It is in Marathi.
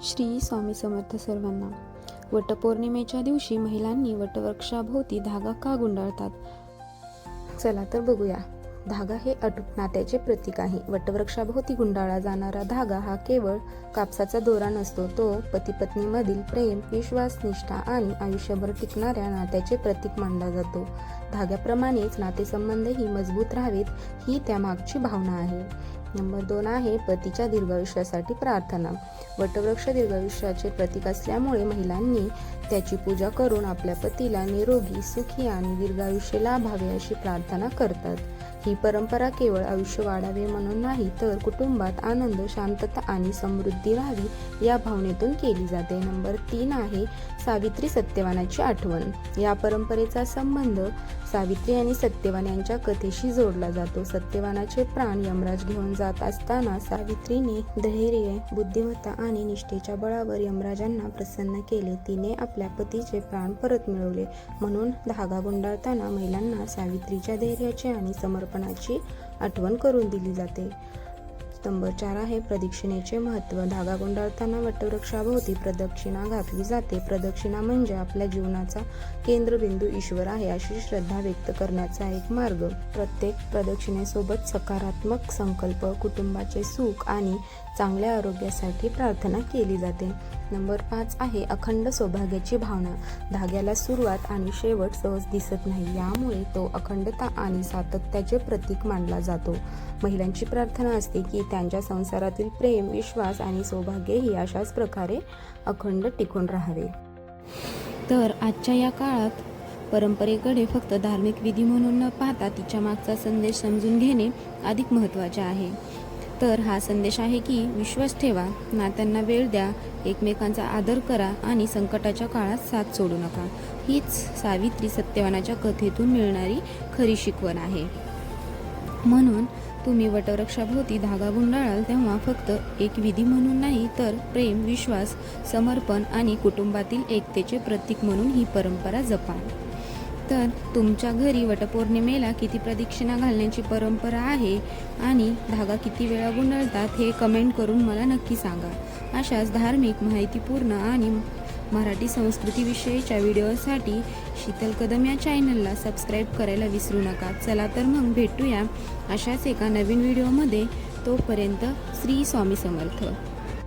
श्री स्वामी समर्थ सर्वांना। वटपौर्णिमेच्या दिवशी महिलांनी वटवृक्षाभोवती धागा का गुंडाळतात? चला तर बघूया। धागा हे अटूट नात्याचे प्रतीक आहे। वटवृक्षाभोवती गुंडाळला जाणारा धागा हा केवळ कापसाचा दोरा नसतो, तो पती-पत्नीमधील प्रेम, विश्वास, निष्ठा आणि आयुष्यभर टिकणाऱ्या नात्याचे प्रतीक मानला जातो। धाग्याप्रमाणेच नातेसंबंधही मजबूत राहावेत ही त्यामागची भावना आहे। नंबर 2 आहे पतीच्या दीर्घायुष्यासाठी प्रार्थना। वटवृक्ष दीर्घायुष्याचे प्रतीक असल्यामुळे महिलांनी त्याची पूजा करून आपल्या पतीला निरोगी, सुखी आणि दीर्घायुष्य लाभावे अशी प्रार्थना करतात। ही परंपरा केवळ आयुष्य वाढावे म्हणून नाही, तर कुटुंबात आनंद, शांतता आणि समृद्धी राहावी या भावनेतून केली जाते। नंबर 3 आहे सावित्री सत्यवानाची आठवण। या परंपरेचा संबंध सावित्री आणि सत्यवान यांच्या कथेशी जोडला जातो। सत्यवानाचे प्राण यमराज घेऊन जात असताना सावित्रीने धैर्य, बुद्धिमत्ता आणि निष्ठेच्या बळावर यमराजांना प्रसन्न केले। तिने आपल्या पतीचे प्राण परत मिळवले। म्हणून धागा गुंडाळताना महिलांना सावित्रीच्या धैर्याची आणि समर्पणाची आठवण करून दिली जाते। नंबर 4 आहे प्रदक्षिणेचे महत्त्व। धागा गुंडाळताना वटवृक्षाभोवती प्रदक्षिणा घातली जाते। प्रदक्षिणा म्हणजे आपल्या जीवनाचा केंद्रबिंदू ईश्वर आहे अशी श्रद्धा व्यक्त करण्याचा एक मार्ग। प्रत्येक प्रदक्षिणेसोबत सकारात्मक संकल्प, कुटुंबाचे सुख आणि चांगल्या आरोग्यासाठी प्रार्थना केली जाते। नंबर 5 आहे अखंड सौभाग्याची भावना। धाग्याला सुरुवात आणि शेवट सहज दिसत नाही, यामुळे तो अखंडता आणि सातत्याचे प्रतीक मानला जातो। महिलांची प्रार्थना असते की त्यांच्या संसारातील प्रेम, विश्वास आणि सौभाग्यही अशाच प्रकारे अखंड टिकून राहावे। तर आजच्या या काळात परंपरेकडे फक्त धार्मिक विधी म्हणून न पाहता तिच्या मागचा संदेश समजून घेणे अधिक महत्त्वाचे आहे। तर हा संदेश आहे की विश्वास ठेवा, नात्यांना वेळ द्या, एकमेकांचा आदर करा आणि संकटाच्या काळात साथ सोडू नका। हीच सावित्री सत्यवानाच्या कथेतून मिळणारी खरी शिकवण आहे। म्हणून तुम्ही वटवृक्षाभोवती धागा गुंडाळाल तेव्हा फक्त एक विधी म्हणून नाही, तर प्रेम, विश्वास, समर्पण आणि कुटुंबातील एकतेचे प्रतीक म्हणून ही परंपरा जपा। तर तुमच्या घरी वटपौर्णिमेला किती प्रदक्षिणा घालण्याची परंपरा आहे आणि धागा किती वेळा गुंडाळतात हे कमेंट करून मला नक्की सांगा। अशाच धार्मिक, माहितीपूर्ण आणि मराठी संस्कृतीविषयीच्या व्हिडिओसाठी शीतल कदम या चॅनलला सबस्क्राईब करायला विसरू नका। चला तर मग भेटूया अशाच एका नवीन व्हिडिओमध्ये। तोपर्यंत श्री स्वामी समर्थ।